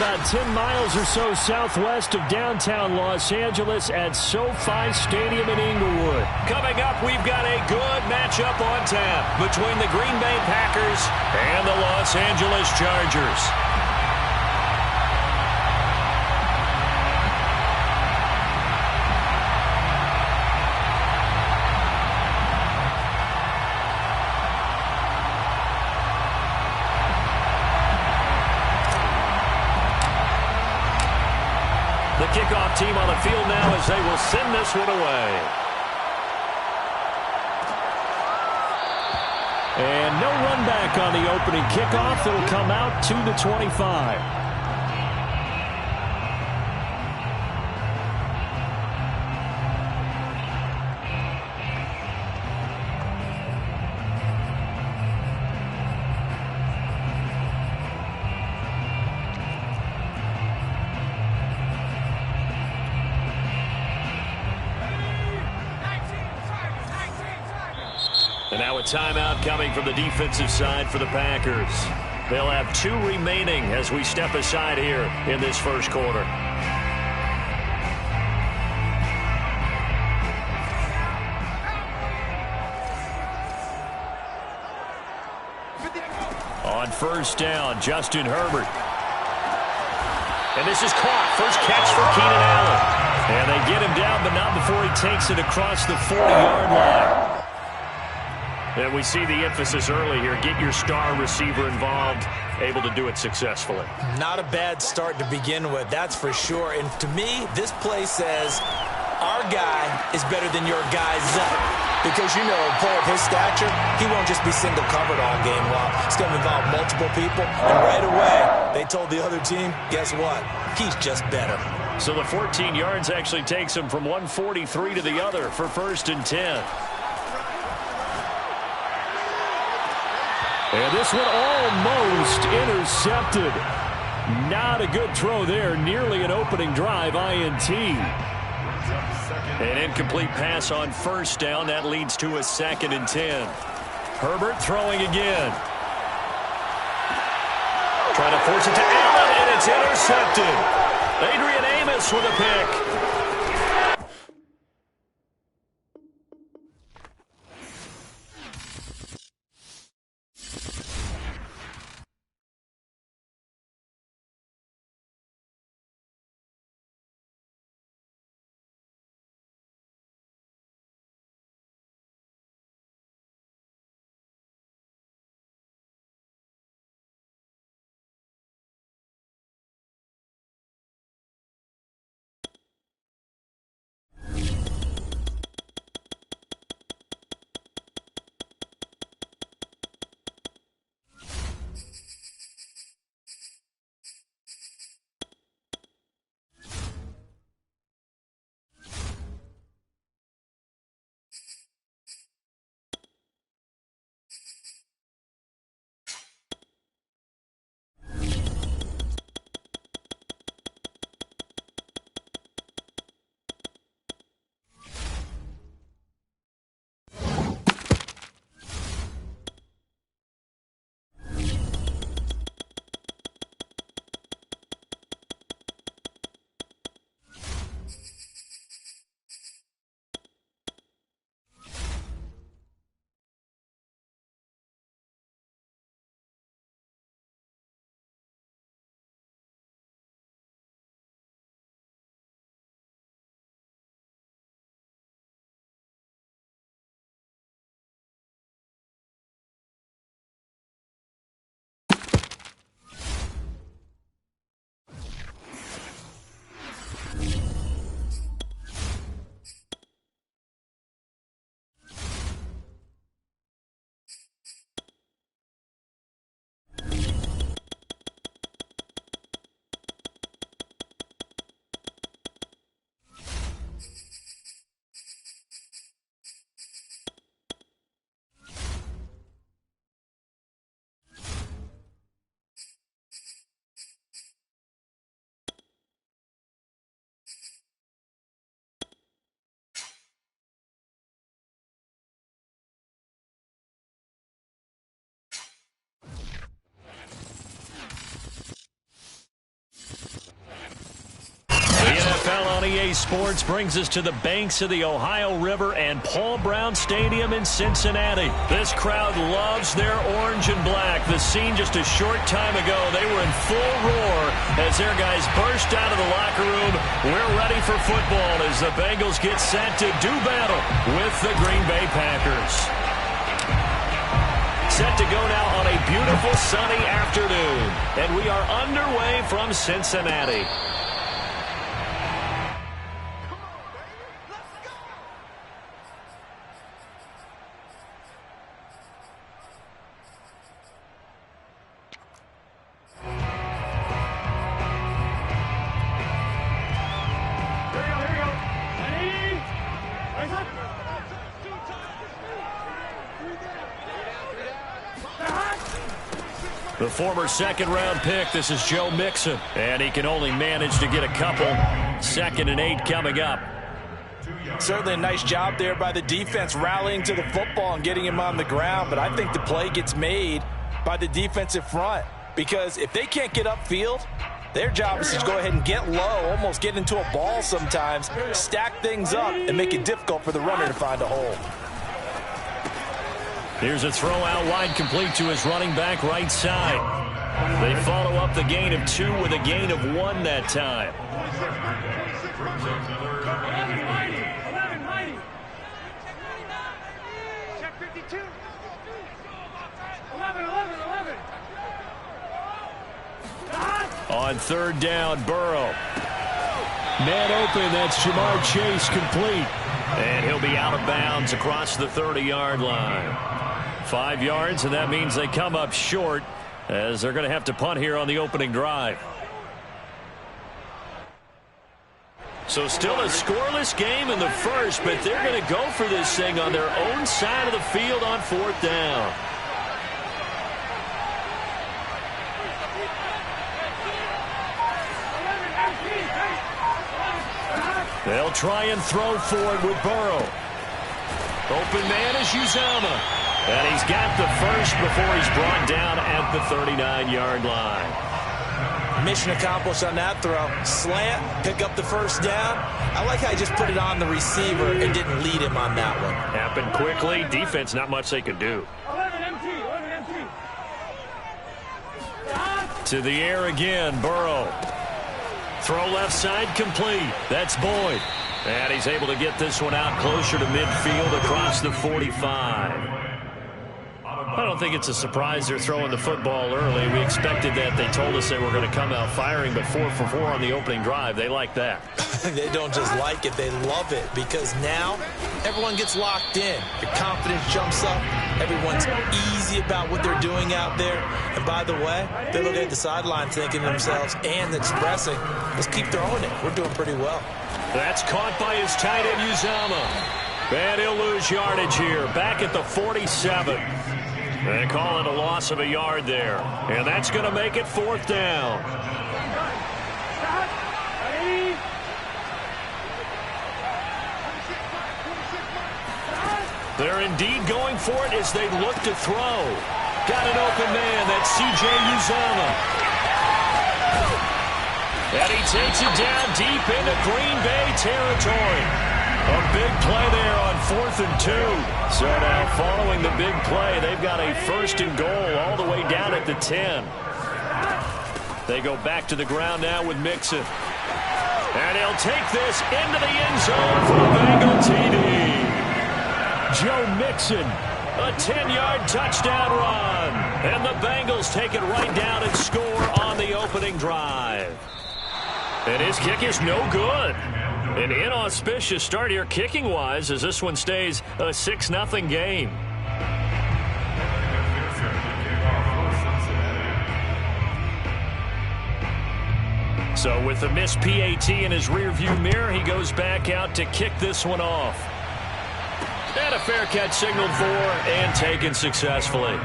about 10 miles or so southwest of downtown Los Angeles at SoFi Stadium in Inglewood. Coming up, we've got a good matchup on tap between the Green Bay Packers and the Los Angeles Chargers. The kickoff team on the field now as they will send this one away. And no run back on the opening kickoff. It'll come out to the 25. And now a timeout coming from the defensive side for the Packers. They'll have 2 remaining as we step aside here in this first quarter. On first down, Justin Herbert. And this is caught. First catch for Keenan Allen. And they get him down, but not before he takes it across the 40-yard line. And we see the emphasis early here. Get your star receiver involved, able to do it successfully. Not a bad start to begin with, that's for sure. And to me, this play says our guy is better than your guy's up. Because, you know, a player of his stature, he won't just be single covered all game long. It's going to involve multiple people. And right away, they told the other team, guess what? He's just better. So the 14 yards actually takes him from 143 to the other for 1st and 10. And this one almost intercepted. Not a good throw there. Nearly an opening drive INT. An incomplete pass on first down. That leads to a 2nd and 10. Herbert throwing again. Trying to force it to Allen, and it's intercepted. Adrian Amos with a pick. Sports brings us to the banks of the Ohio River and Paul Brown Stadium in Cincinnati. This crowd loves their orange and black. The scene just a short time ago, they were in full roar as their guys burst out of the locker room. We're ready for football as the Bengals get set to do battle with the Green Bay Packers. Set to go now on a beautiful sunny afternoon, and we are underway from Cincinnati. The former second-round pick, this is Joe Mixon, and he can only manage to get a couple. 2nd and 8 coming up. Certainly a nice job there by the defense rallying to the football and getting him on the ground, but I think the play gets made by the defensive front because if they can't get upfield, their job is to go ahead and get low, almost get into a ball sometimes, stack things up, and make it difficult for the runner to find a hole. Here's a throw out wide, complete to his running back right side. They follow up the gain of 2 with a gain of 1 that time. Check 52. 11. On 3rd down, Burrow. Man open, that's Jamar Chase, complete. And he'll be out of bounds across the 30-yard line. 5 yards, and that means they come up short as they're going to have to punt here on the opening drive. So still a scoreless game in the first, but they're going to go for this thing on their own side of the field on 4th down. They'll try and throw for it with Burrow. Open man is Uzomah. And he's got the first before he's brought down at the 39-yard line. Mission accomplished on that throw. Slant, pick up the first down. I like how he just put it on the receiver and didn't lead him on that one. Happened quickly. Defense, not much they could do. 11 empty. To the air again, Burrow. Throw left side, complete. That's Boyd. And he's able to get this one out closer to midfield across the 45. I don't think it's a surprise they're throwing the football early. We expected that. They told us they were going to come out firing, but 4 for 4 on the opening drive. They like that. They don't just like it, they love it, because now everyone gets locked in. Your confidence jumps up. Everyone's easy about what they're doing out there. And by the way, they look at the sideline thinking to themselves and expressing, let's keep throwing it. We're doing pretty well. That's caught by his tight end, Uzomah. And he'll lose yardage here, back at the 47. They call it a loss of a yard there. And that's going to make it 4th down. They're indeed going for it as they look to throw. Got an open man. That's C.J. Uzomah. And he takes it down deep into Green Bay territory. A big play there on 4th and 2. So now following the big play, they've got a 1st and goal all the way down at the 10. They go back to the ground now with Mixon. And he'll take this into the end zone for a Bengal TD. Joe Mixon, a 10-yard touchdown run. And the Bengals take it right down and score on the opening drive. And his kick is no good. An inauspicious start here kicking-wise as this one stays a 6-0 game. So with the missed PAT in his rearview mirror, he goes back out to kick this one off. And a fair catch signaled for and taken successfully.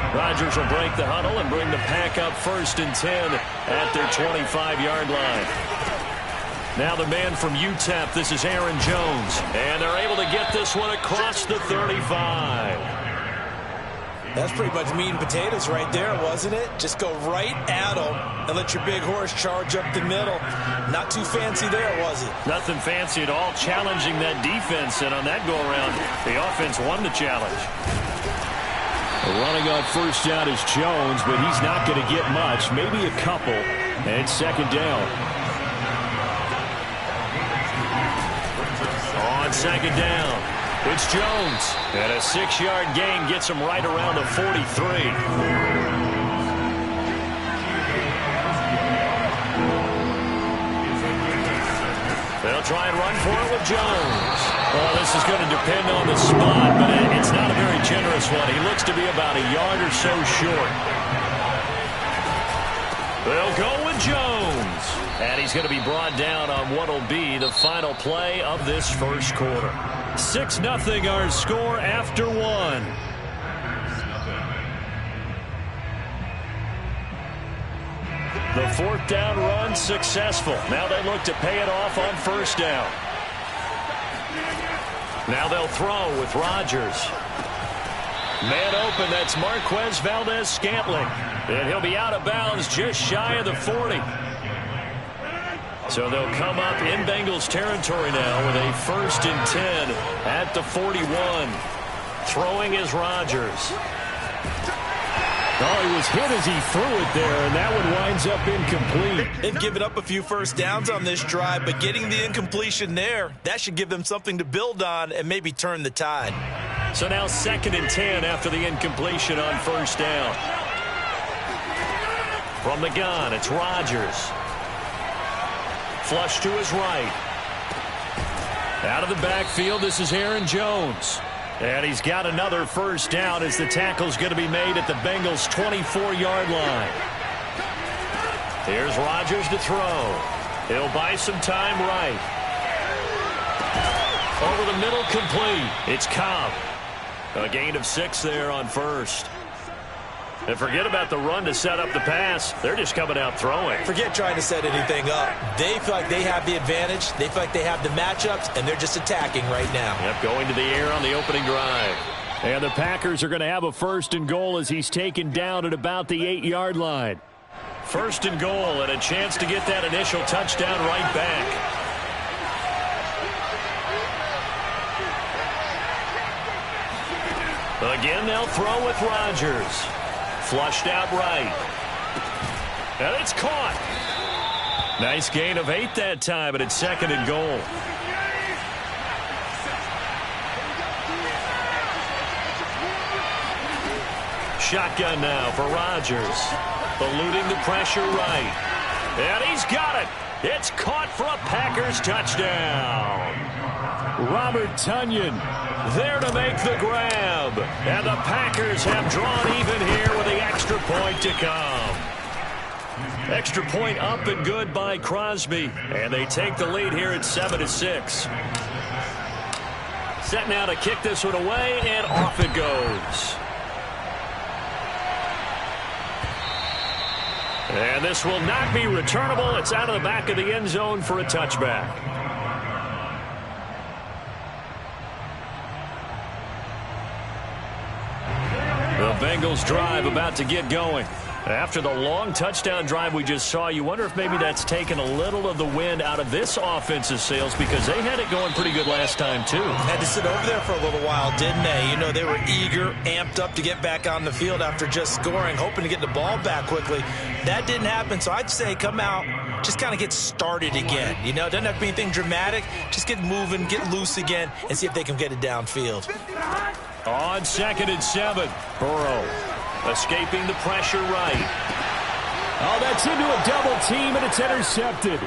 Rodgers will break the huddle and bring the pack up 1st and 10 at their 25-yard line. Now the man from UTEP, this is Aaron Jones. And they're able to get this one across the 35. That's pretty much meat and potatoes right there, wasn't it? Just go right at them and let your big horse charge up the middle. Not too fancy there, was it? Nothing fancy at all, challenging that defense, and on that go-around, the offense won the challenge. Running on first down is Jones, but he's not going to get much, maybe a couple, and second down. On second down, it's Jones, and a 6-yard gain gets him right around the 43. They'll try and run for it with Jones. Well, this is going to depend on the spot, but it's not a very generous one. He looks to be about a yard or so short. They'll go with Jones. And he's going to be brought down on what will be the final play of this first quarter. 6-0 our score after one. The fourth down run successful. Now they look to pay it off on first down. Now they'll throw with Rodgers. Man open, that's Marquez Valdez-Scantling. And he'll be out of bounds just shy of the 40. So they'll come up in Bengals territory now with a 1st and 10 at the 41. Throwing is Rodgers. Oh, he was hit as he threw it there, and that one winds up incomplete. They've given up a few first downs on this drive, but getting the incompletion there, that should give them something to build on and maybe turn the tide. So now 2nd and 10 after the incompletion on first down. From the gun, it's Rodgers. Flush to his right. Out of the backfield, this is Aaron Jones. And he's got another first down as the tackle's going to be made at the Bengals' 24-yard line. Here's Rodgers to throw. He'll buy some time right. Over the middle, complete. It's Cobb. A gain of 6 there on first. And forget about the run to set up the pass. They're just coming out throwing. Forget trying to set anything up. They feel like they have the advantage. They feel like they have the matchups, and they're just attacking right now. Yep, going to the air on the opening drive. And the Packers are going to have a 1st and goal as he's taken down at about the 8-yard line. 1st and goal and a chance to get that initial touchdown right back. Again, they'll throw with Rodgers. Flushed out right. And it's caught. Nice gain of 8 that time, but it's 2nd and goal. Shotgun now for Rodgers. Eluding the pressure right. And he's got it. It's caught for a Packers touchdown. Robert Tonyan there to make the grab. And the Packers have drawn even here with the extra point to come. Extra point up and good by Crosby. And they take the lead here at 7-6. Set now to kick this one away, and off it goes. And this will not be returnable. It's out of the back of the end zone for a touchback. The Bengals drive about to get going. After the long touchdown drive we just saw, you wonder if maybe that's taken a little of the wind out of this offense's sails, because they had it going pretty good last time, too. Had to sit over there for a little while, didn't they? You know, they were eager, amped up to get back on the field after just scoring, hoping to get the ball back quickly. That didn't happen, so I'd say come out, just kind of get started again. You know, it doesn't have to be anything dramatic. Just get moving, get loose again, and see if they can get it downfield. On 2nd and 7, Burrow escaping the pressure right. Oh, that's into a double team, and it's intercepted.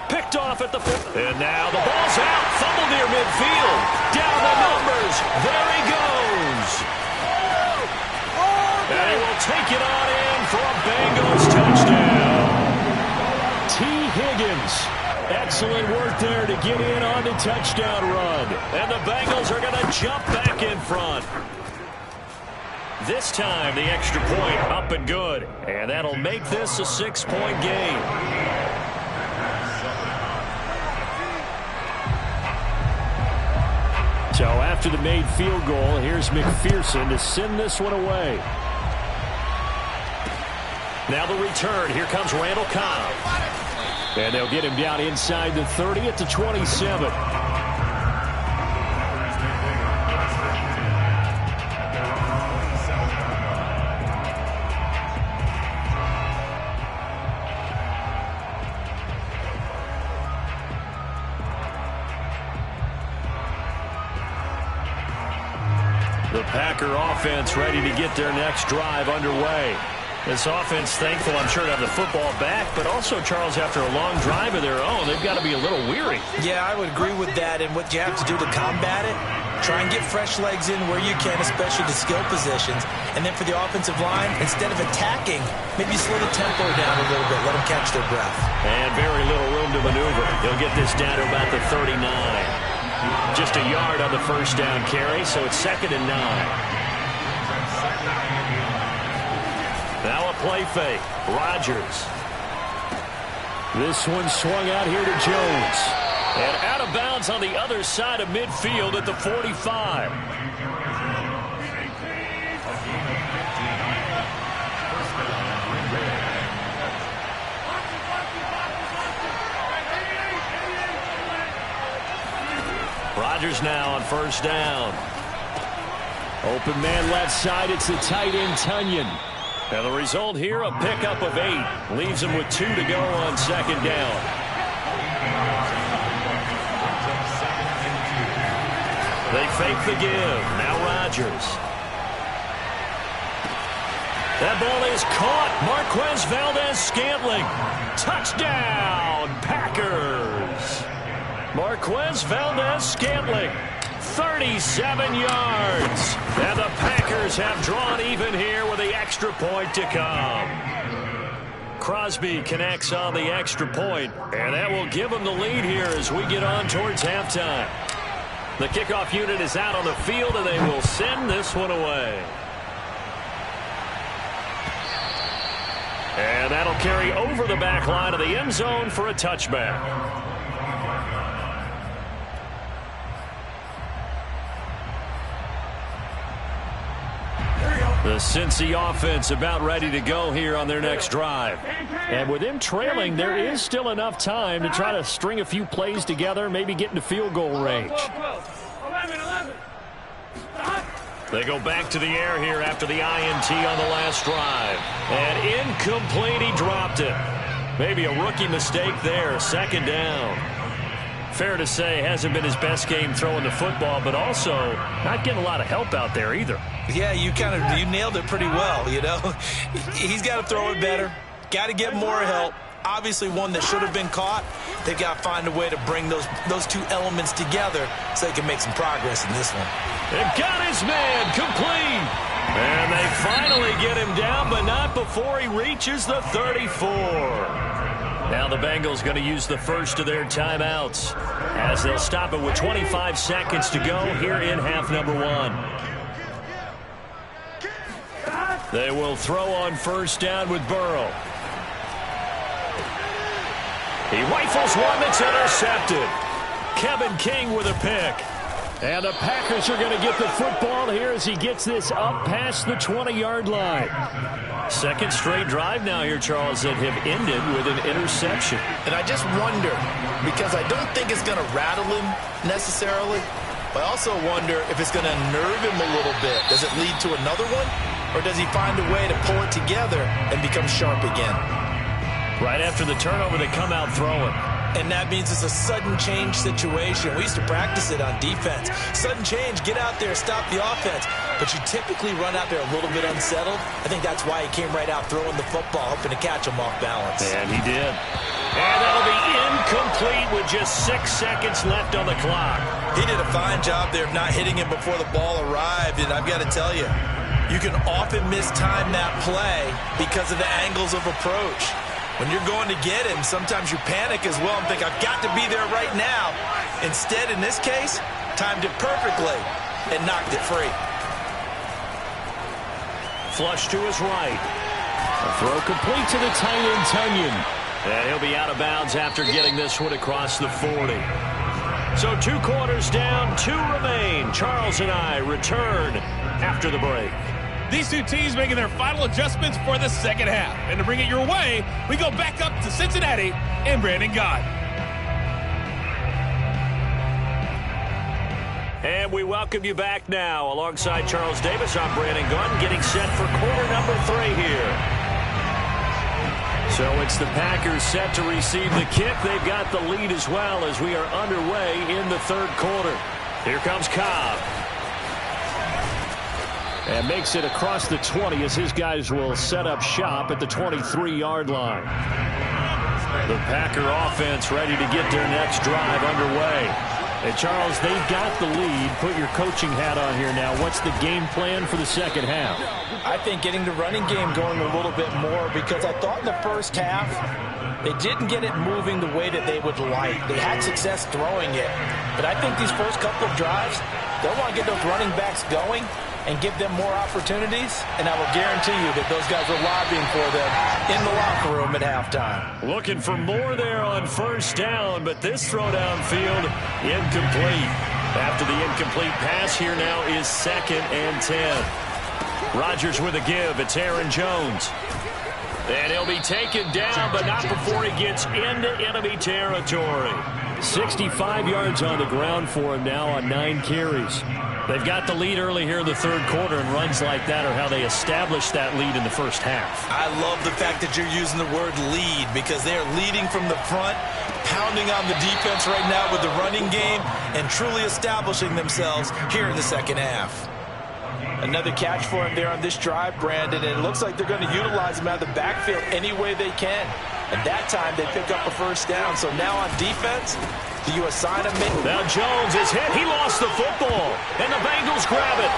Picked off at the and now the ball's out. Fumble near midfield. Down the numbers. There he goes. And he will take it on in for a Bengals touchdown. T. Higgins. Excellent work there to get in on the touchdown run. And the Bengals are going to jump back in front. This time, the extra point up and good. And that'll make this a 6-point game. So after the made field goal, here's McPherson to send this one away. Now the return. Here comes Randall Cobb. And they'll get him down inside the 30 at the 27. The Packer offense ready to get their next drive underway. This offense thankful, I'm sure, to have the football back, but also, Charles, after a long drive of their own, they've got to be a little weary. Yeah, I would agree with that, and what you have to do to combat it, try and get fresh legs in where you can, especially the skill positions. And then for the offensive line, instead of attacking, maybe slow the tempo down a little bit, let them catch their breath. And very little room to maneuver. He'll get this down to about the 39. Just a yard on the first down carry, so it's 2nd and 9. Now a play fake. Rodgers. This one swung out here to Jones. And out of bounds on the other side of midfield at the 45. Rodgers now on first down. Open man left side. It's the tight end, Tunyon. And the result here, a pickup of 8. Leaves him with 2 to go on 2nd down. They fake the give. Now Rodgers. That ball is caught. Marquez Valdez-Scantling. Touchdown, Packers. Marquez Valdez-Scantling. 37 yards. And the Packers have drawn even here with the extra point to come. Crosby connects on the extra point, and that will give them the lead here as we get on towards halftime. The kickoff unit is out on the field, and they will send this one away. And that'll carry over the back line of the end zone for a touchback. The Cincy offense about ready to go here on their next drive. And with them trailing, there is still enough time to try to string a few plays together, maybe get into field goal range. 11. They go back to the air here after the INT on the last drive. And incomplete, he dropped it. Maybe a rookie mistake there, 2nd down. Fair to say, hasn't been his best game throwing the football, but also not getting a lot of help out there either. Yeah, you nailed it pretty well, you know. He's got to throw it better. Got to get more help. Obviously one that should have been caught. They've got to find a way to bring those two elements together so they can make some progress in this one. And got his man complete. And they finally get him down, but not before he reaches the 34. Now the Bengals going to use the first of their timeouts as they'll stop it with 25 seconds to go here in half number 1. They will throw on first down with Burrow. He rifles one that's intercepted. Kevin King with a pick. And the Packers are going to get the football here as he gets this up past the 20-yard line. Second straight drive now here, Charles, that have ended with an interception. And I just wonder, because I don't think it's going to rattle him necessarily, but I also wonder if it's going to nerve him a little bit. Does it lead to another one? Or does he find a way to pull it together and become sharp again? Right after the turnover, they come out throwing. And that means it's a sudden change situation. We used to practice it on defense. Sudden change, get out there, stop the offense. But you typically run out there a little bit unsettled. I think that's why he came right out throwing the football, hoping to catch him off balance. And he did. And that'll be incomplete with just 6 seconds left on the clock. He did a fine job there of not hitting him before the ball arrived. And I've got to tell you, you can often mistime that play because of the angles of approach. When you're going to get him, sometimes you panic as well and think, I've got to be there right now. Instead, in this case, timed it perfectly and knocked it free. Flush to his right. A throw complete to the tight end, Tunyon. And he'll be out of bounds after getting this one across the 40. So 2 quarters down, 2 remain. Charles and I return after the break. These two teams making their final adjustments for the second half. And to bring it your way, we go back up to Cincinnati and Brandon Gott. And we welcome you back now. Alongside Charles Davis, I'm Brandon Gunn, getting set for quarter number 3 here. So it's the Packers set to receive the kick. They've got the lead as well as we are underway in the 3rd quarter. Here comes Cobb. And makes it across the 20 as his guys will set up shop at the 23-yard line. The Packer offense ready to get their next drive underway. And Charles, they've got the lead. Put your coaching hat on here now. What's the game plan for the second half? I think getting the running game going a little bit more, because I thought in the first half they didn't get it moving the way that they would like. They had success throwing it. But I think these first couple of drives, they'll want to get those running backs going and give them more opportunities, and I will guarantee you that those guys were lobbying for them in the locker room at halftime. Looking for more there on 1st down, but this throw downfield incomplete. After the incomplete pass, here now is 2nd and 10. Rodgers with a give. It's Aaron Jones. And he'll be taken down, but not before he gets into enemy territory. 65 yards on the ground for him now on 9 carries. They've got the lead early here in the 3rd quarter, and runs like that are how they established that lead in the first half. I love the fact that you're using the word lead, because they're leading from the front, pounding on the defense right now with the running game, and truly establishing themselves here in the second half. Another catch for him there on this drive, Brandon, and it looks like they're going to utilize him out of the backfield any way they can. At that time, they pick up a 1st down. So now on defense, do you assign him? Now Jones is hit. He lost the football, and the Bengals grab it.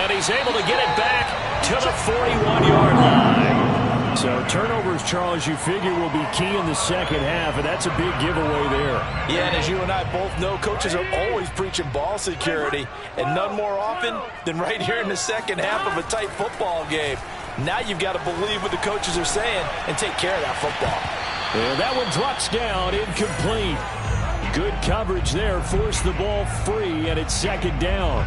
And he's able to get it back to the 41-yard line. So turnovers, Charles, you figure will be key in the second half, and that's a big giveaway there. Yeah, and as you and I both know, coaches are always preaching ball security, and none more often than right here in the second half of a tight football game. Now you've got to believe what the coaches are saying and take care of that football. And that one drops down, incomplete. Good coverage there, forced the ball free, and it's 2nd down.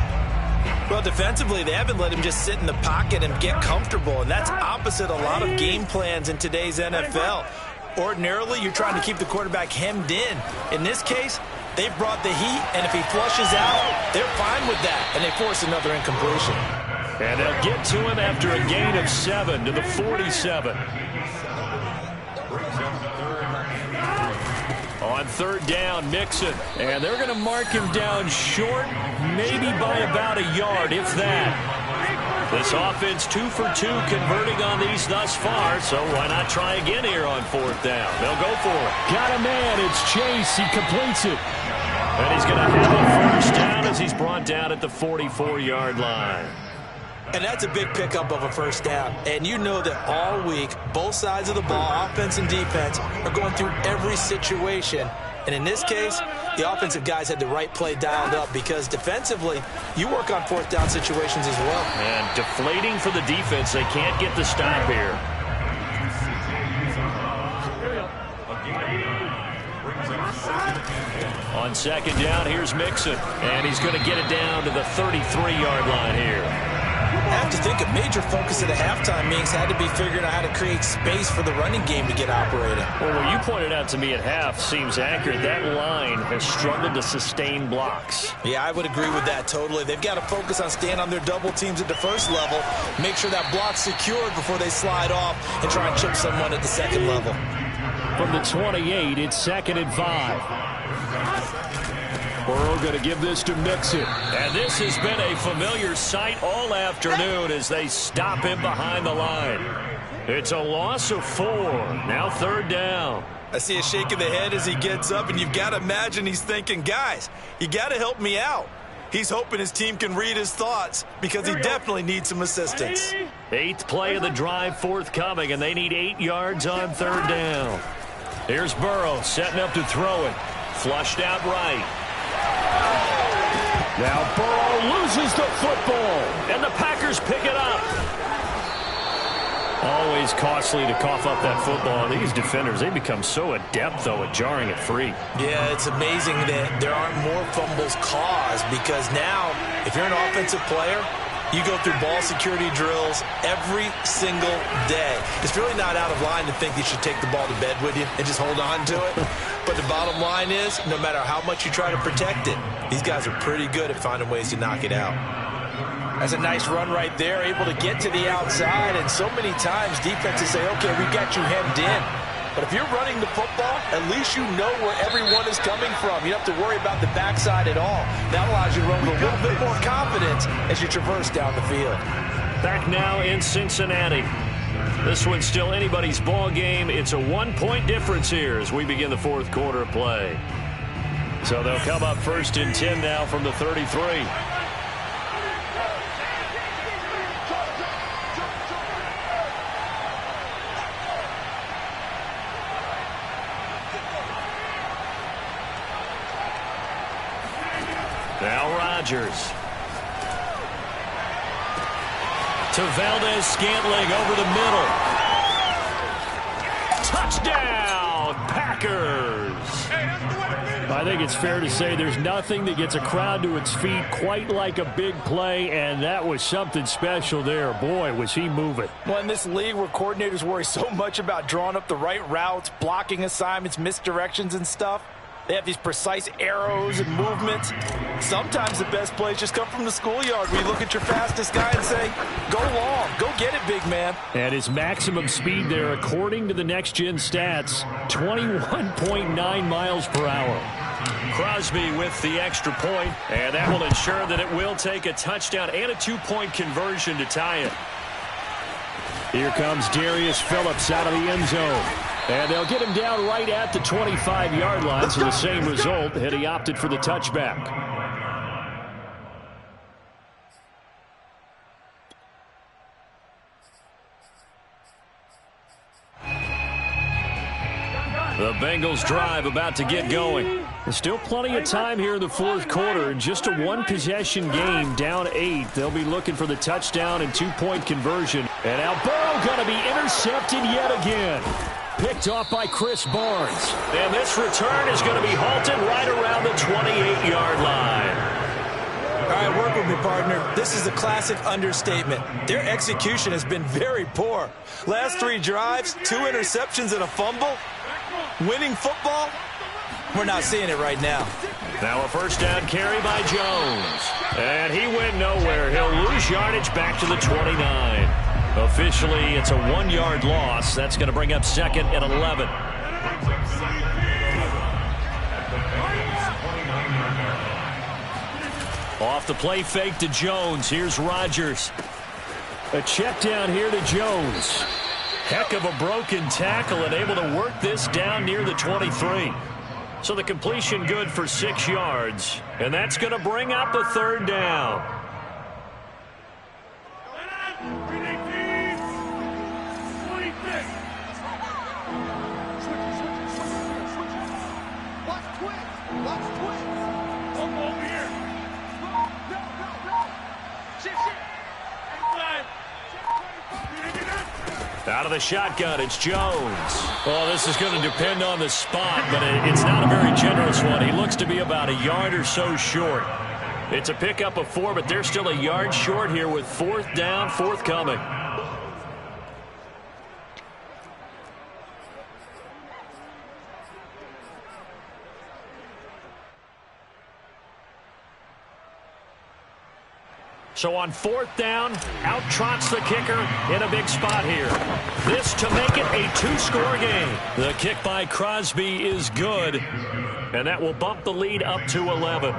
Well, defensively, they haven't let him just sit in the pocket and get comfortable, and that's opposite a lot of game plans in today's NFL. Ordinarily, you're trying to keep the quarterback hemmed in. In this case, they've brought the heat, and if he flushes out, they're fine with that, and they force another incompletion. And they'll get to him after a gain of 7 to the 47. On 3rd down, Mixon. And they're going to mark him down short, maybe by about a yard, if that. This offense 2 for 2 converting on these thus far, so why not try again here on 4th down? They'll go for it. Got a man. It's Chase. He completes it. And he's going to have a 1st down as he's brought down at the 44-yard line. And that's a big pickup of a 1st down. And you know that all week, both sides of the ball, offense and defense, are going through every situation. And in this case, the offensive guys had the right play dialed up, because defensively, you work on 4th down situations as well. And deflating for the defense. They can't get the stop here. On 2nd down, here's Mixon. And he's going to get it down to the 33-yard line here. I have to think a major focus of the halftime meetings had to be figuring out how to create space for the running game to get operating. Well, what you pointed out to me at half seems accurate. That line has struggled to sustain blocks. Yeah, I would agree with that totally. They've got to focus on staying on their double teams at the 1st level, make sure that block's secured before they slide off and try and chip someone at the 2nd level. From the 28, it's 2nd and 5. Burrow going to give this to Mixon. And this has been a familiar sight all afternoon as they stop him behind the line. It's a loss of 4. Now 3rd down. I see a shake of the head as he gets up, and you've got to imagine he's thinking, guys, you got to help me out. He's hoping his team can read his thoughts, because he definitely needs some assistance. 8th play of the drive forthcoming, and they need 8 yards on 3rd down. Here's Burrow setting up to throw it. Flushed out right. Now Burrow loses the football. And the Packers pick it up. Always costly to cough up that football. These defenders, they become so adept, though, at jarring it free. Yeah, it's amazing that there aren't more fumbles caused because now, if you're an offensive player, you go through ball security drills every single day. It's really not out of line to think you should take the ball to bed with you and just hold on to it. But the bottom line is, no matter how much you try to protect it, these guys are pretty good at finding ways to knock it out. That's a nice run right there, able to get to the outside. And so many times defenses say, okay, we've got you hemmed in. But if you're running the football, at least you know where everyone is coming from. You don't have to worry about the backside at all. That allows you to run with a little bit more confidence as you traverse down the field. Back now in Cincinnati. This one's still anybody's ball game. It's a 1-point difference here as we begin the fourth quarter of play. So they'll come up 1st and 10 now from the 33. Now Rodgers. To Valdez-Scantling over the middle. Touchdown, Packers. I think it's fair to say there's nothing that gets a crowd to its feet quite like a big play, and that was something special there. Boy, was he moving. Well, in this league where coordinators worry so much about drawing up the right routes, blocking assignments, misdirections and stuff, they have these precise arrows and movements. Sometimes the best plays just come from the schoolyard where you look at your fastest guy and say, go long, go get it, big man. And his maximum speed there, according to the next-gen stats, 21.9 miles per hour. Crosby with the extra point, and that will ensure that it will take a touchdown and a 2-point conversion to tie it. Here comes Darius Phillips out of the end zone. And they'll get him down right at the 25-yard line, so the same result, and he opted for the touchback. The Bengals drive about to get going. There's still plenty of time here in the fourth quarter. In just a one-possession game, down 8. They'll be looking for the touchdown and 2-point conversion. And now Burrow going to be intercepted yet again. Picked off by Chris Barnes. And this return is going to be halted right around the 28-yard line. All right, work with me, partner. This is a classic understatement. Their execution has been very poor. Last 3 drives, 2 interceptions and a fumble. Winning football, we're not seeing it right now. Now a first down carry by Jones. And he went nowhere. He'll lose yardage back to the 29. Officially, it's a 1-yard loss. That's going to bring up 2nd and 11. Off the play fake to Jones. Here's Rodgers. A check down here to Jones. Heck of a broken tackle and able to work this down near the 23. So the completion good for 6 yards. And that's going to bring up a 3rd down. Out of the shotgun, it's Jones. Well, this is going to depend on the spot, but it's not a very generous one. He looks to be about a yard or so short. It's a pickup of 4, but they're still a yard short here with 4th down, forthcoming. So on 4th down, out trots the kicker in a big spot here. This to make it a 2-score game. The kick by Crosby is good, and that will bump the lead up to 11.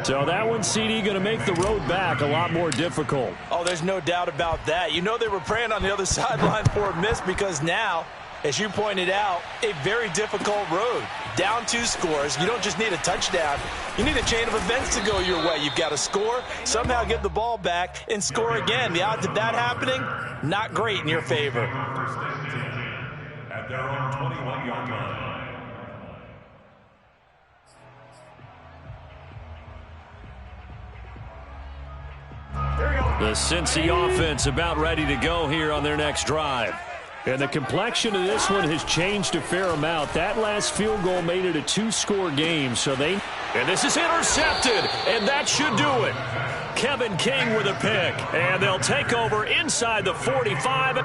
So that one, CD, going to make the road back a lot more difficult. Oh, there's no doubt about that. You know they were praying on the other sideline for a miss because now, as you pointed out, a very difficult road. Down 2 scores. You don't just need a touchdown. You need a chain of events to go your way. You've got to score, somehow get the ball back, and score again. The odds of that happening, not great in your favor. At their own 21-yard line. Here we go. The Cincy offense about ready to go here on their next drive. And the complexion of this one has changed a fair amount. That last field goal made it a two-score game, so they... And this is intercepted, and that should do it. Kevin King with a pick, and they'll take over inside the 45.